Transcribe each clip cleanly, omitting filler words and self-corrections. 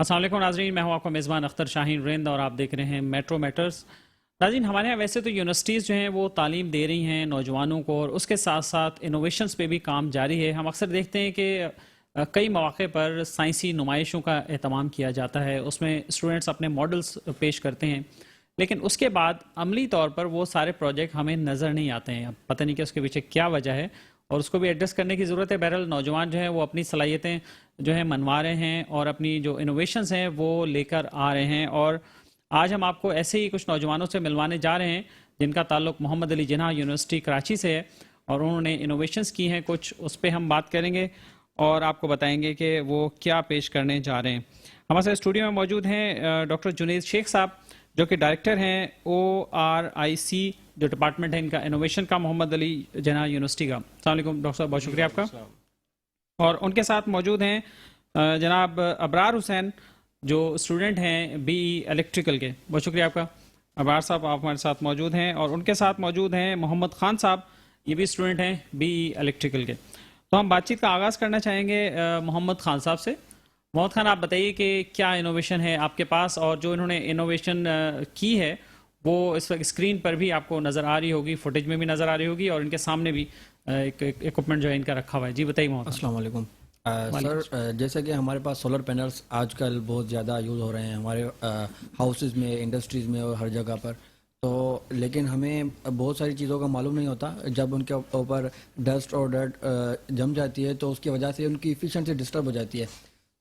السلام علیکم ناظرین، میں ہوں آپ کا میزبان اختر شاہین رند اور آپ دیکھ رہے ہیں میٹرو میٹرز۔ ناظرین، ہمارے یہاں ویسے تو یونیورسٹیز جو ہیں وہ تعلیم دے رہی ہیں نوجوانوں کو، اور اس کے ساتھ ساتھ انوویشنز پہ بھی کام جاری ہے۔ ہم اکثر دیکھتے ہیں کہ کئی مواقع پر سائنسی نمائشوں کا اہتمام کیا جاتا ہے، اس میں اسٹوڈنٹس اپنے ماڈلز پیش کرتے ہیں، لیکن اس کے بعد عملی طور پر وہ سارے پروجیکٹ ہمیں نظر نہیں آتے ہیں۔ اب پتہ نہیں کہ اس کے پیچھے کیا وجہ ہے اور اس کو بھی ایڈریس کرنے کی ضرورت ہے۔ بہرحال نوجوان جو ہیں وہ اپنی صلاحیتیں جو ہیں منوا رہے ہیں اور اپنی جو انوویشنز ہیں وہ لے کر آ رہے ہیں، اور آج ہم آپ کو ایسے ہی کچھ نوجوانوں سے ملوانے جا رہے ہیں جن کا تعلق محمد علی جناح یونیورسٹی کراچی سے ہے، اور انہوں نے انوویشنز کی ہیں کچھ، اس پہ ہم بات کریں گے اور آپ کو بتائیں گے کہ وہ کیا پیش کرنے جا رہے ہیں۔ ہمارے ساتھ اسٹوڈیو میں موجود ہیں ڈاکٹر جنید شیخ صاحب، جو کہ ڈائریکٹر ہیں ORIC، جو ڈپارٹمنٹ ہے ان کا انوویشن کا، محمد علی جناح یونیورسٹی کا۔ السلام علیکم ڈاکٹر صاحب، بہت شکریہ آپ کا۔ اور ان کے ساتھ موجود ہیں جناب ابرار حسین، جو اسٹوڈنٹ ہیں BE الیکٹریکل کے۔ بہت شکریہ آپ کا ابرار صاحب، آپ ہمارے ساتھ موجود ہیں۔ اور ان کے ساتھ موجود ہیں محمد خان صاحب، یہ بھی اسٹوڈنٹ ہیں BE الیکٹریکل کے۔ تو ہم بات چیت کا آغاز کرنا چاہیں گے محمد خان صاحب سے۔ محمد خان، آپ بتائیے کہ کیا انوویشن ہے آپ کے پاس، اور جو انہوں نے انوویشن کی ہے وہ اس وقت اسکرین پر بھی آپ کو نظر آ رہی ہوگی، فوٹیج میں بھی نظر آ رہی ہوگی، اور ان کے سامنے بھی ایک ایکوپمنٹ جو ہے ان کا رکھا ہوا ہے۔ جی بتائیے محمد خان۔ السلام علیکم سر، جیسا کہ ہمارے پاس سولر پینلز آج کل بہت زیادہ یوز ہو رہے ہیں ہمارے ہاؤسز میں، انڈسٹریز میں اور ہر جگہ پر، تو لیکن ہمیں بہت ساری چیزوں کا معلوم نہیں ہوتا۔ جب ان کے اوپر ڈسٹ اور ڈرٹ جم جاتی ہے تو اس کی وجہ سے ان کی ایفیشنسی ڈسٹرب ہو جاتی ہے،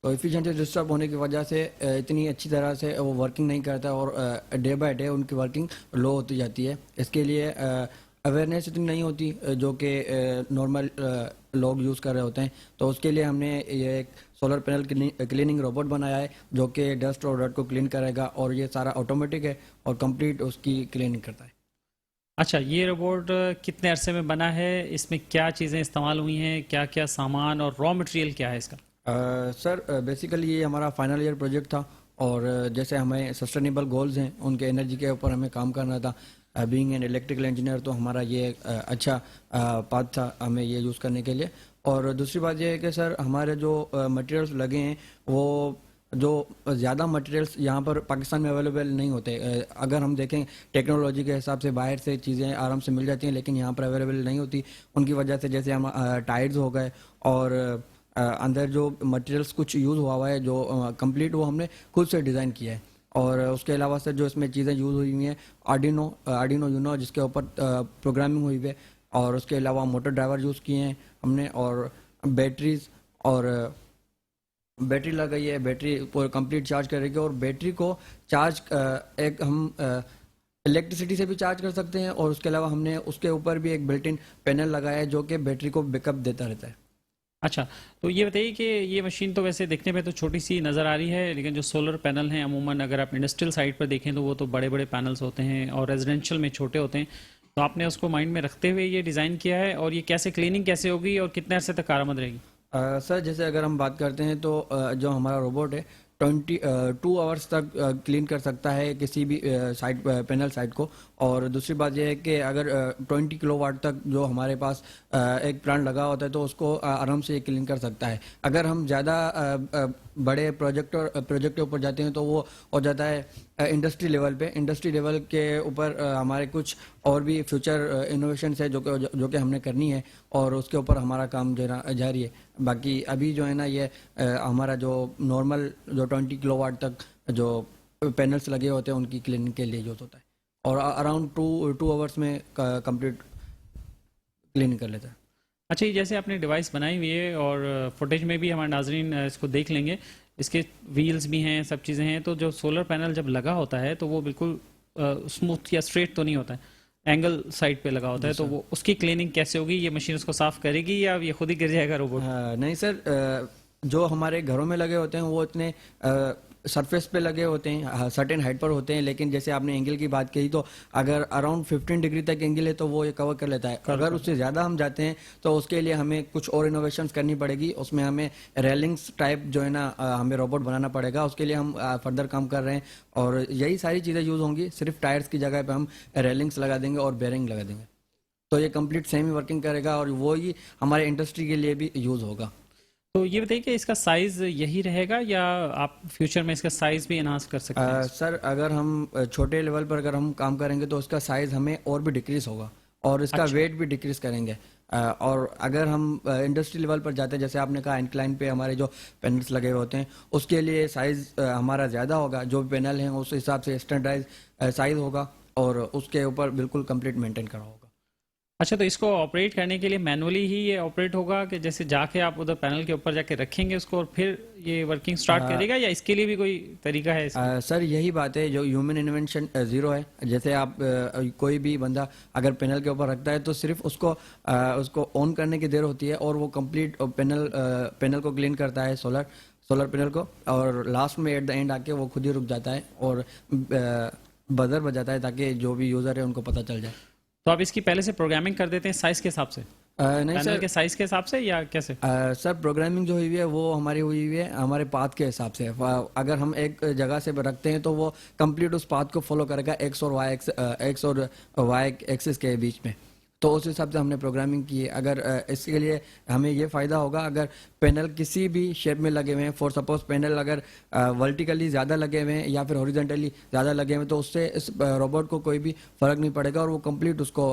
تو ایفیشنسی ڈسٹرب ہونے کی وجہ سے اتنی اچھی طرح سے وہ ورکنگ نہیں کرتا، اور ڈے بائی ڈے ان کی ورکنگ لو ہوتی جاتی ہے۔ اس کے لیے اویئرنیس اتنی نہیں ہوتی جو کہ نارمل لوگ یوز کر رہے ہوتے ہیں، تو اس کے لیے ہم نے یہ ایک سولر پینل کلیننگ روبوٹ بنایا ہے جو کہ ڈسٹ اور ڈرٹ کو کلین کرے گا، اور یہ سارا آٹومیٹک ہے اور کمپلیٹ اس کی کلیننگ کرتا ہے۔ اچھا، یہ روبوٹ کتنے عرصے میں بنا ہے؟ اس میں کیا چیزیں استعمال ہوئی ہیں، کیا کیا سامان اور را مٹیریل کیا ہے اس کا؟ سر بیسیکلی یہ ہمارا فائنل ایئر پروجیکٹ تھا، اور جیسے ہمیں سسٹینیبل گولز ہیں ان کے انرجی کے اوپر ہمیں کام کرنا تھا۔ بینگ این الیکٹریکل انجینئر تو ہمارا یہ اچھا پاتھ تھا ہمیں یہ یوز کرنے کے لیے۔ اور دوسری بات یہ ہے کہ سر ہمارے جو مٹیریلس لگے ہیں وہ جو زیادہ مٹیریلس یہاں پر پاکستان میں اویلیبل نہیں ہوتے۔ اگر ہم دیکھیں ٹیکنالوجی کے حساب سے باہر سے چیزیں آرام سے مل جاتی ہیں، لیکن یہاں پر اویلیبل نہیں ہوتی، ان کی وجہ سے جیسے ہم ٹائرز ہو گئے، اور اندر جو مٹیریلس کچھ یوز ہوا ہے جو کمپلیٹ، وہ ہم نے خود سے ڈیزائن کیا ہے۔ اور اس کے علاوہ سے جو اس میں چیزیں یوز ہوئی ہوئی ہیں آرڈینو یونو، جس کے اوپر پروگرامنگ ہوئی ہے، اور اس کے علاوہ موٹر ڈرائیور یوز کیے ہیں ہم نے، اور بیٹریز، اور بیٹری لگائی ہے، بیٹری کمپلیٹ چارج کرے گی، اور بیٹری کو چارج ایک ہم الیکٹریسٹی سے بھی چارج کر سکتے ہیں، اور اس کے علاوہ ہم نے اس کے اوپر بھی ایک بلٹ ان پینل لگایا ہے جو کہ بیٹری کو بیک اپ دیتا رہتا ہے۔ اچھا، تو یہ بتائیے کہ یہ مشین تو ویسے دیکھنے پہ تو چھوٹی سی نظر آ رہی ہے، لیکن جو سولر پینل ہیں عموماً اگر آپ انڈسٹریل سائٹ پر دیکھیں تو وہ تو بڑے بڑے پینلز ہوتے ہیں اور ریزیڈینشیل میں چھوٹے ہوتے ہیں، تو آپ نے اس کو مائنڈ میں رکھتے ہوئے یہ ڈیزائن کیا ہے، اور یہ کیسے کلیننگ کیسے ہوگی اور کتنے عرصے تک کارآمد رہے گی؟ سر جیسے اگر ہم بات کرتے ہیں تو جو ہمارا روبوٹ ہے 2 آورس تک کلین کر سکتا ہے کسی بھی سائٹ پینل سائٹ کو۔ اور دوسری بات یہ ہے کہ اگر 20 کلو واٹ تک جو ہمارے پاس ایک پلانٹ لگا ہوتا ہے تو اس کو آرام سے کلین کر سکتا ہے۔ اگر ہم زیادہ بڑے پروجیکٹ کے اوپر جاتے ہیں تو وہ ہو جاتا ہے انڈسٹری لیول پہ۔ انڈسٹری لیول کے اوپر ہمارے کچھ اور بھی فیوچر انوویشنس ہے جو کہ ہم نے کرنی ہے، اور اس کے اوپر ہمارا کام جو ہے نا جاری ہے۔ باقی ابھی جو ہے نا یہ ہمارا جو نارمل جو 20 کلو واٹ تک جو پینلس لگے ہوتے ہیں ان کی کلیننگ کے لیے یوز ہوتا ہے، اور اراؤنڈ 2 آورس میں کمپلیٹ کلیننگ کر لیتا ہے۔ اچھا، یہ جیسے آپ نے ڈیوائس بنائی ہوئی ہے اور فوٹیج میں بھی ہمارے ناظرین اس کو دیکھ لیں گے، اس کے ویلز بھی ہیں، سب چیزیں ہیں، تو جو سولر پینل جب لگا ہوتا ہے تو وہ بالکل اسموتھ یا اسٹریٹ تو نہیں ہوتا ہے، اینگل سائڈ پہ لگا ہوتا ہے، تو وہ اس کی کلیننگ کیسے ہوگی؟ یہ مشین اس کو صاف کرے گی یا یہ خود ہی گر جائے گا روبوٹ؟ نہیں سر، جو ہمارے گھروں میں لگے ہوتے ہیں وہ اتنے سرفیس پہ لگے ہوتے ہیں، سرٹن ہائٹ پر ہوتے ہیں، لیکن جیسے آپ نے اینگل کی بات کہی تو اگر اراؤنڈ 15 ڈگری تک اینگل ہے تو وہ یہ کور کر لیتا ہے۔ اگر اس سے زیادہ ہم جاتے ہیں تو اس کے لیے ہمیں کچھ اور انوویشنس کرنی پڑے گی، اس میں ہمیں ریلنگس ٹائپ جو ہے نا ہمیں روبوٹ بنانا پڑے گا، اس کے لیے ہم فردر کام کر رہے ہیں، اور یہی ساری چیزیں یوز ہوں گی۔ صرف ٹائرس کی جگہ پہ ہم ریلنگس لگا دیں گے اور بیرنگ لگا دیں گے، تو یہ کمپلیٹ سیمی ورکنگ کرے گا، اور وہی ہمارے انڈسٹری کے لیے بھی یوز ہوگا۔ تو یہ بتائیے کہ اس کا سائز یہی رہے گا یا آپ فیوچر میں اس کا سائز بھی انہانس کر سکتے ہیں؟ سر اگر ہم چھوٹے لیول پر اگر ہم کام کریں گے تو اس کا سائز ہمیں اور بھی ڈکریز ہوگا اور اس کا اچھا ویٹ بھی ڈکریز کریں گے. اور اگر ہم انڈسٹری لیول پر جاتے ہیں جیسے آپ نے کہا انکلائن پہ ہمارے جو پینلس لگے ہوئے ہوتے ہیں اس کے لیے سائز ہمارا زیادہ ہوگا. جو بھی پینل ہیں اس حساب سے اسٹینڈرڈائز سائز ہوگا اور اس کے اوپر بالکل کمپلیٹ مینٹین کرا ہوگا. اچھا، تو اس کو آپریٹ کرنے کے لیے مینولی ہی یہ آپریٹ ہوگا کہ جیسے جا کے آپ ادھر پینل کے اوپر جا کے رکھیں گے اس کو اور پھر یہ ورکنگ سٹارٹ کرے گا، یا اس کے لیے بھی کوئی طریقہ ہے اس کا؟ سر یہی بات ہے جو ہیومن انوینشن زیرو ہے. جیسے آپ کوئی بھی بندہ اگر پینل کے اوپر رکھتا ہے تو صرف اس کو آن کرنے کی دیر ہوتی ہے اور وہ کمپلیٹ پینل کو کلین کرتا ہے سولر پینل کو، اور لاسٹ میں ایٹ دا اینڈ آ کے وہ خود ہی رک جاتا ہے اور بزر بجاتا ہے تاکہ جو بھی یوزر ہے ان کو پتہ چل جائے. تو آپ اس کی پہلے سے پروگرامنگ کر دیتے ہیں سائز کے حساب سے، نہیں پینل سر، کے سائز کے حساب سے، یا کیسے؟ سر پروگرامنگ جو ہوئی ہے وہ ہماری ہوئی ہوئی ہے ہمارے پاتھ کے حساب سے. اگر ہم ایک جگہ سے رکھتے ہیں تو وہ کمپلیٹ اس پاتھ کو فالو کرے گا ایکس اور وائی ایکسس کے بیچ میں. تو اس حساب سے ہم نے پروگرامنگ کی ہے. اگر اس کے لیے ہمیں یہ فائدہ ہوگا اگر پینل کسی بھی شیپ میں لگے ہوئے ہیں، فور سپوز پینل اگر ورٹیکلی زیادہ لگے ہوئے ہیں یا پھر ہاریزونٹلی زیادہ لگے ہوئے ہیں تو اس سے اس روبوٹ کو کوئی بھی فرق نہیں پڑے گا اور وہ کمپلیٹ اس کو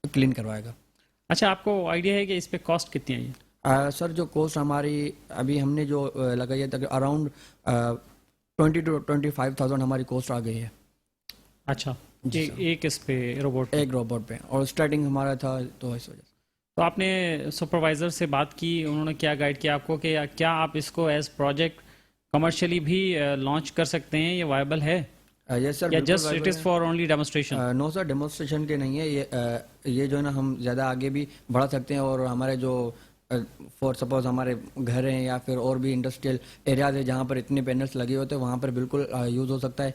کلین کروائے گا. اچھا، آپ کو آئیڈیا ہے کہ اس پہ کاسٹ کتنی آئی ہے؟ سر جو کوسٹ ہماری ابھی ہم نے جو لگائی ہے تک اراؤنڈ 20 to 25,000 ہماری کوسٹ آ گئی ہے. اچھا، ایک اس پہ روبوٹ ایک روبوٹ پہ، اور اسٹارٹنگ ہمارا تھا تو اس وجہ سے. تو آپ نے سپروائزر سے بات کی، انہوں نے کیا گائیڈ کیا آپ کو کہ کیا آپ اس کو ایز پروجیکٹ کمرشلی بھی لانچ کر سکتے ہیں، یہ وائبل ہے یس سر، یا just it is for only demonstration? No sir, demonstration کے نہیں ہے یہ جو ہے نا ہم زیادہ آگے بھی بڑھا سکتے ہیں اور ہمارے جو فور سپوز ہمارے گھر ہیں یا پھر اور بھی انڈسٹریل ایریاز ہیں جہاں پر اتنے پینلس لگے ہوتے ہیں وہاں پر بالکل یوز ہو سکتا ہے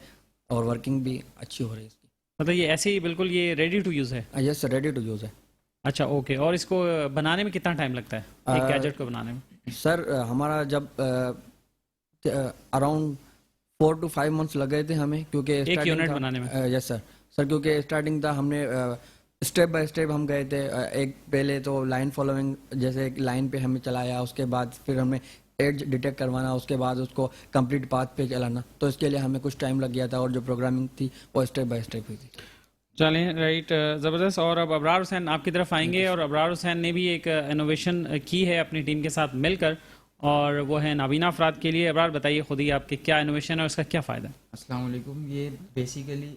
اور ورکنگ بھی اچھی ہو رہی ہے اس کی. مطلب یہ ایسے ہی بالکل یہ ریڈی ٹو یوز ہے؟ Yes sir, ready to use ہے. اچھا اوکے. اور اس کو بنانے میں کتنا ٹائم لگتا ہے، ایک گیجٹ کو بنانے میں؟ سر ہمارا جب اراؤنڈ 4 to 5 months لگے تھے ہمیں، کیونکہ ایک یونٹ بنانے میں؟ یس سر کیونکہ اسٹارٹنگ تھا ہم نے اسٹیپ بائی اسٹیپ ہم گئے تھے. ایک پہلے تو لائن فالوئنگ جیسے ایک لائن پہ ہمیں چلایا، اس کے بعد پھر ہمیں ایڈج ڈیٹیکٹ کروانا، اس کے بعد اس کو کمپلیٹ پاتھ پہ چلانا. تو اس کے لیے ہمیں کچھ ٹائم لگ گیا تھا اور جو پروگرامنگ تھی وہ اسٹیپ بائی اسٹیپ ہوئی تھی. چلیں رائٹ، زبردست. اور اب ابرار حسین آپ کی طرف آئیں گے، اور ابرار حسین نے بھی ایک انوویشن کی ہے اپنی ٹیم کے ساتھ مل کر، اور وہ ہے نابینا افراد کے لیے. ابرار بتائیے خود ہی آپ کے کیا انوویشن ہے اور اس کا کیا فائدہ ہے؟ السلام علیکم. یہ بیسیکلی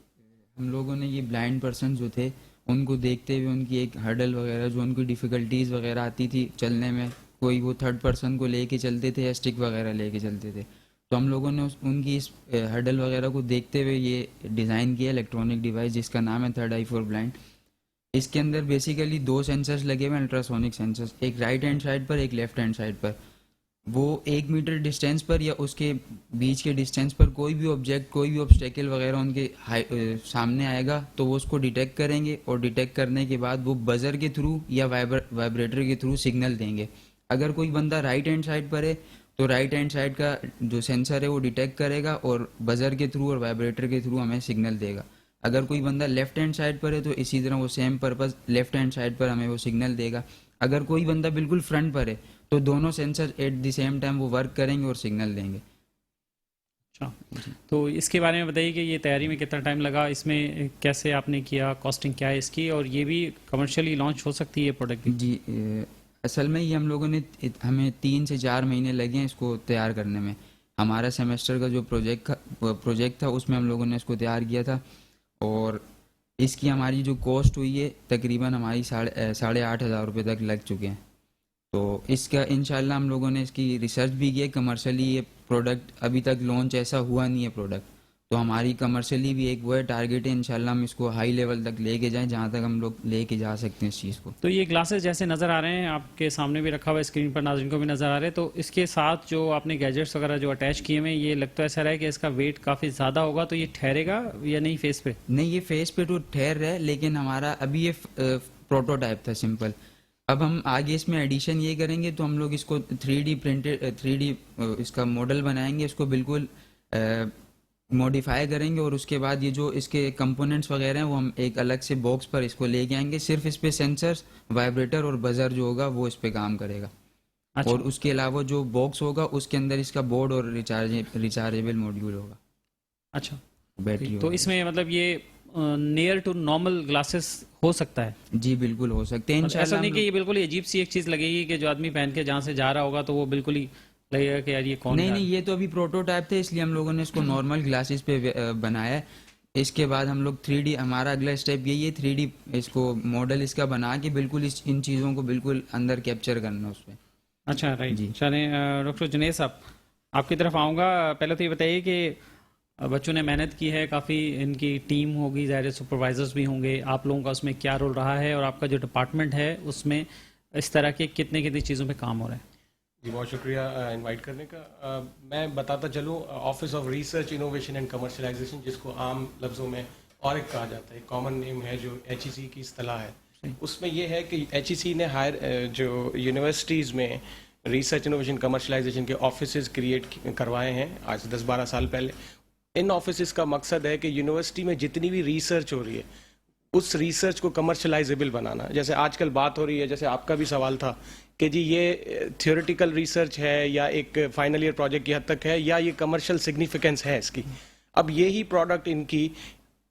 ہم لوگوں نے یہ بلائنڈ پرسن جو تھے ان کو دیکھتے ہوئے ان کی ایک ہرڈل وغیرہ جو ان کی ڈیفیکلٹیز وغیرہ آتی تھی چلنے میں، کوئی وہ تھرڈ پرسن کو لے کے چلتے تھے یا اسٹک وغیرہ لے کے چلتے تھے، تو ہم لوگوں نے ان کی اس ہرڈل وغیرہ کو دیکھتے ہوئے یہ ڈیزائن کیا الیکٹرانک ڈیوائس جس کا نام ہے تھرڈ آئی فور بلائنڈ. اس کے اندر بیسیکلی 2 سینسرز لگے ہوئے ہیں، الٹراسونک سینسرز، ایک رائٹ ہینڈ سائڈ پر ایک لیفٹ ہینڈ سائڈ پر. وہ 1 میٹر ڈسٹینس پر یا اس کے بیچ کے ڈسٹینس پر کوئی بھی آبجیکٹ، کوئی بھی آبسٹیکل وغیرہ ان کے سامنے آئے گا تو وہ اس کو ڈیٹیکٹ کریں گے، اور ڈیٹیکٹ کرنے کے بعد وہ بزر کے تھرو یا وائبریٹر کے تھرو سگنل دیں گے. اگر کوئی بندہ رائٹ ہینڈ سائڈ پر ہے تو رائٹ ہینڈ سائڈ کا جو سینسر ہے وہ ڈیٹیکٹ کرے گا اور بزر کے تھرو اور وائبریٹر کے تھرو ہمیں سگنل دے گا. اگر کوئی بندہ لیفٹ ہینڈ سائڈ پر ہے تو اسی طرح وہ same purpose left hand side پر ہمیں وہ سگنل دے گا. اگر کوئی بندہ بالکل فرنٹ پر ہے تو دونوں sensor at the same time وہ ورک کریں گے اور سگنل دیں گے. اچھا، تو اس کے بارے میں بتائیے کہ یہ تیاری میں کتنا ٹائم لگا، اس میں کیسے آپ نے کیا، کاسٹنگ کیا ہے اس کی، اور یہ بھی کمرشلی لانچ ہو سکتی ہے پروڈکٹ؟ جی اصل میں یہ ہم لوگوں نے ہمیں 3 سے 4 مہینے لگے ہیں اس کو تیار کرنے میں. ہمارا سیمسٹر کا جو پروجیکٹ تھا اس میں ہم لوگوں نے اس کو تیار کیا تھا، اور اس کی ہماری جو کاسٹ ہوئی ہے تقریباً ہماری 8,500 روپے تک لگ چکے ہیں. تو اس کا انشاءاللہ ہم لوگوں نے اس کی ریسرچ بھی کی ہے. کمرشلی یہ پروڈکٹ ابھی تک لانچ ایسا ہوا نہیں ہے پروڈکٹ، تو ہماری کمرشلی بھی ایک وہ ہے ٹارگیٹ ہے انشاءاللہ ہم اس کو ہائی لیول تک لے کے جائیں جہاں تک ہم لوگ لے کے جا سکتے ہیں اس چیز کو. تو یہ گلاسز جیسے نظر آ رہے ہیں آپ کے سامنے بھی رکھا ہوا ہے، اسکرین پر ناظرین کو بھی نظر آ رہے ہیں، تو اس کے ساتھ جو آپ نے گیجٹس وغیرہ جو اٹیچ کیے ہوئے ہیں یہ لگتا ہے ایسا رہا ہے کہ اس کا ویٹ کافی زیادہ ہوگا، تو یہ ٹھہرے گا یا نہیں فیس پہ؟ نہیں، یہ فیس پہ تو ٹھہر رہا ہے، لیکن ہمارا ابھی یہ پروٹوٹائپ تھا سمپل. اب ہم آگے اس میں ایڈیشن یہ کریں گے تو ہم لوگ اس کو 3D پرنٹڈ 3D اس کا ماڈل بنائیں گے، اس کو بالکل موڈیفائی کریں گے، اور اس کے بعد یہ جو اس کے کمپوننٹس وغیرہ ہیں وہ ہم ایک الگ سے باکس پر اس کو لے کے آئیں گے. صرف اس پہ سینسرز، وائبریٹر اور بزر جو ہوگا وہ اس پہ کام کرے گا. اور اس کے علاوہ جو باکس ہوگا اس کے اندر اس کا بورڈ اور ریچارجیبل ماڈیول ہوگا. اچھا بیٹری تو اس میں مطلب یہ نیئر ٹو نارمل گلاسز ہو سکتا ہے؟ جی بالکل ہو سکتے ہیں ایسا نہیں کہ یہ بالکل عجیب سی ایک چیز لگے گی کہ جو آدمی پہن کے جہاں سے جا رہا ہوگا تو وہ بالکل ہی لگے گا کہ یار یہ کون؟ نہیں, یہ تو ابھی پروٹوٹائپ تھے, اس لیے ہم لوگوں نے اس کو نارمل گلاسز پہ بنایا ہے. اس کے بعد ہم لوگ 3D, ہمارا اگلا اسٹیپ یہی ہے 3D اس کو ماڈل اس کا بنا کے بالکل ان چیزوں کو بالکل اندر کیپچر کرنا اس پہ. اچھا رائٹ. چلیں ڈاکٹر جنید صاحب آپ کی طرف آؤں گا. پہلے تو یہ بتائیے کہ بچوں نے محنت کی ہے کافی, ان کی ٹیم ہوگی, ظاہر سپروائزرز بھی ہوں گے, آپ لوگوں کا اس میں کیا رول رہا ہے اور آپ کا جو ڈپارٹمنٹ ہے اس میں اس طرح کے کتنی چیزوں پہ کام ہو رہا ہے؟ جی بہت شکریہ انوائٹ کرنے کا. میں بتاتا چلوں office of research innovation and commercialization, جس کو عام لفظوں میں اورک کہا جاتا ہے, کامن نیم ہے جو HEC کی اصطلاح ہے. اس میں یہ ہے کہ HEC نے جو یونیورسٹیز میں ریسرچ انوویشن کمرشلائزیشن کے آفیسز کریٹ کروائے ہیں آج 10-12 سال پہلے. ان آفیسز کا مقصد ہے کہ یونیورسٹی میں جتنی بھی ریسرچ ہو رہی ہے اس ریسرچ کو کمرشلائزیبل بنانا. جیسے آج کل بات ہو رہی ہے, جیسے آپ کا بھی سوال تھا کہ جی یہ تھیوریٹیکل ریسرچ ہے یا ایک فائنل ایئر پروجیکٹ کی حد تک ہے یا یہ کمرشل سگنیفیکنس ہے اس کی. اب یہی پروڈکٹ ان کی,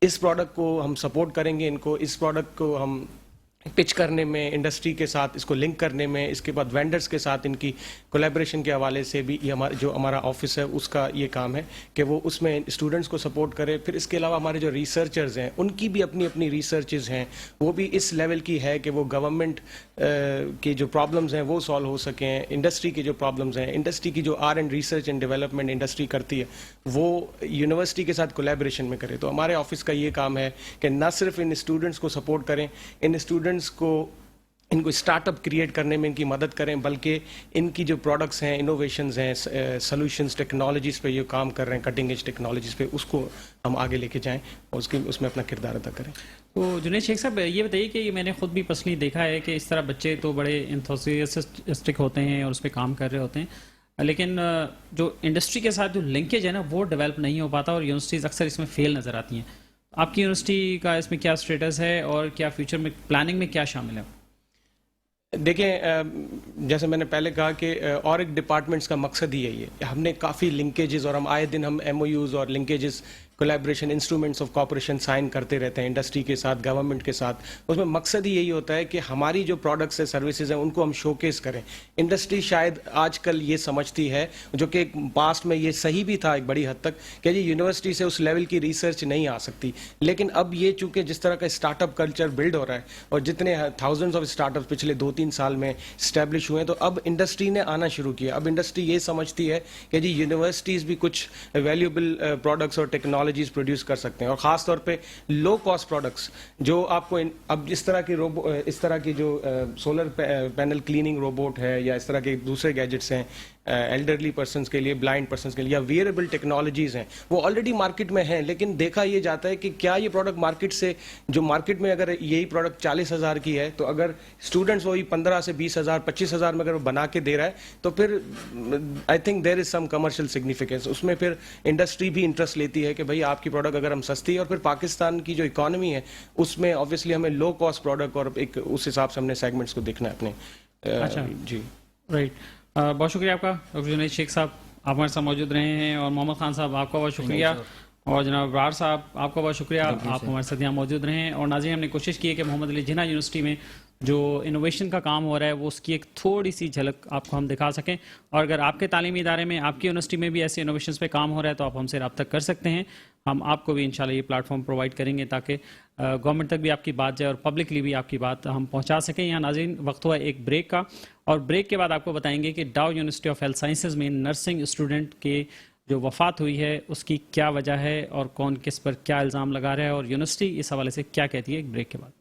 اس پروڈکٹ کو ہم سپورٹ کریں گے, ان کو اس پروڈکٹ کو ہم پچ کرنے میں, انڈسٹری کے ساتھ اس کو لنک کرنے میں, اس کے بعد وینڈرز کے ساتھ ان کی کولیبریشن کے حوالے سے بھی یہ جو ہمارا آفس ہے اس کا یہ کام ہے کہ وہ اس میں اسٹوڈنٹس کو سپورٹ کرے. پھر اس کے علاوہ ہمارے جو ریسرچرز ہیں ان کی بھی اپنی ریسرچز ہیں, وہ بھی اس لیول کی ہے کہ وہ گورنمنٹ کی جو پرابلمز ہیں وہ سالو ہو سکیں, انڈسٹری کی جو پرابلمز ہیں, انڈسٹری کی جو R&D research and development industry کرتی ہے وہ یونیورسٹی کے ساتھ کولیبریشن میں کرے. تو ہمارے آفس کا یہ کام ہے کہ نہ صرف ان اسٹوڈنٹس کو سپورٹ کریں, ان اسٹوڈنٹس کو ان کو اسٹارٹ اپ کریٹ کرنے میں ان کی مدد کریں, بلکہ ان کی جو پروڈکٹس ہیں, انوویشنز ہیں, سولوشنز, ٹیکنالوجیز پہ یہ کام کر رہے ہیں, کٹنگ ایج ٹیکنالوجیز پہ, اس کو ہم آگے لے کے جائیں اور اس میں اپنا کردار ادا کریں. تو جنید شیخ صاحب یہ بتائیے کہ میں نے خود بھی پرسنلی دیکھا ہے کہ اس طرح بچے تو بڑے انتھوسیاسٹک ہوتے ہیں اور اس پہ کام کر رہے ہوتے ہیں, لیکن جو انڈسٹری کے ساتھ جو لنکیج ہے نا وہ ڈیولپ نہیں ہو پاتا اور یونیورسٹیز اکثر اس میں فیل نظر آتی ہیں. آپ کی یونیورسٹی کا اس میں کیا اسٹیٹس ہے اور کیا فیوچر میں پلاننگ میں کیا شامل ہے؟ دیکھیں جیسے میں نے پہلے کہا کہ اورک ڈپارٹمنٹس کا مقصد ہی یہی ہے. ہم نے کافی لنکیجز اور ہم آئے دن ہم MOUs اور linkages, collaboration, instruments of cooperation sign کرتے رہتے ہیں انڈسٹری کے ساتھ, گورنمنٹ کے ساتھ. اس میں مقصد ہی یہی ہوتا ہے کہ ہماری جو پروڈکٹس ہیں, سروسز ہیں, ان کو ہم شوکیس کریں. انڈسٹری شاید آج کل یہ سمجھتی ہے, جو کہ پاسٹ میں یہ صحیح بھی تھا ایک بڑی حد تک, کہ جی یونیورسٹی سے اس لیول کی ریسرچ نہیں آ سکتی. لیکن اب یہ چونکہ جس طرح کا اسٹارٹ اپ کلچر بلڈ ہو رہا ہے اور جتنے تھاؤزنڈز آف اسٹارٹ اپ پچھلے 2-3 سال میں اسٹیبلش ہوئے ہیں, تو اب انڈسٹری نے آنا شروع کیا. اب انڈسٹری یہ سمجھتی ہے کہ جی یونیورسٹیز بھی کچھ ویلیوبل پروڈکٹس اور ٹیکنالوجیز پروڈیوس کر سکتے ہیں, اور خاص طور پہ لو کاسٹ پروڈکٹس جو آپ کو اب اس طرح کی جو سولر پینل کلیننگ روبوٹ ہے یا اس طرح کے دوسرے گیجٹس ہیں ایلڈرلی پرسنس کے لیے, بلائنڈ پرسنس کے لیے, یا ویئربل ٹیکنالوجیز ہیں, وہ آلریڈی مارکیٹ میں ہیں. لیکن دیکھا یہ جاتا ہے کہ کیا یہ پروڈکٹ مارکیٹ سے, جو مارکیٹ میں اگر یہی پروڈکٹ 40,000 کی ہے, تو اگر اسٹوڈنٹس وہی 15 سے 20,000 25,000 میں اگر وہ بنا کے دے رہا ہے, تو پھر I think there is some commercial significance. اس میں پھر انڈسٹری بھی انٹرسٹ لیتی ہے کہ بھائی آپ کی پروڈکٹ اگر ہم سستی ہے, اور پھر پاکستان کی جو اکانومی ہے اس میں اوبیسلی ہمیں لو کاسٹ پروڈکٹ اور ایک اس حساب سے ہم نے سیگمنٹس کو دیکھنا ہے اپنے. اچھا جی رائٹ, بہت شکریہ آپ کا ڈاکٹر جنید شیخ صاحب, آپ ہمارے ساتھ موجود رہے ہیں, اور محمد خان صاحب آپ کا بہت شکریہ, اور جناب ابرار صاحب آپ کا بہت شکریہ, آپ ہمارے ساتھ یہاں موجود رہے ہیں. اور ناظرین ہم نے کوشش کی ہے کہ محمد علی جناح یونیورسٹی میں جو انوویشن کا کام ہو رہا ہے وہ اس کی ایک تھوڑی سی جھلک آپ کو ہم دکھا سکیں. اور اگر آپ کے تعلیمی ادارے میں, آپ کی یونیورسٹی میں بھی ایسے انوویشنز پہ کام ہو رہا ہے تو آپ ہم سے رابطہ کر سکتے ہیں. ہم آپ کو بھی انشاءاللہ یہ پلیٹ فارم پرووائڈ کریں گے تاکہ گورنمنٹ تک بھی آپ کی بات جائے اور پبلکلی بھی آپ کی بات ہم پہنچا سکیں. یہاں ناظرین وقت ہوا ایک بریک کا, اور بریک کے بعد آپ کو بتائیں گے کہ ڈاؤ یونیورسٹی آف ہیلتھ سائنسز میں نرسنگ اسٹوڈنٹ کے جو وفات ہوئی ہے اس کی کیا وجہ ہے اور کون کس پر کیا الزام لگا رہا ہے, اور یونیورسٹی اس حوالے سے کیا کہتی ہے. ایک بریک کے بعد.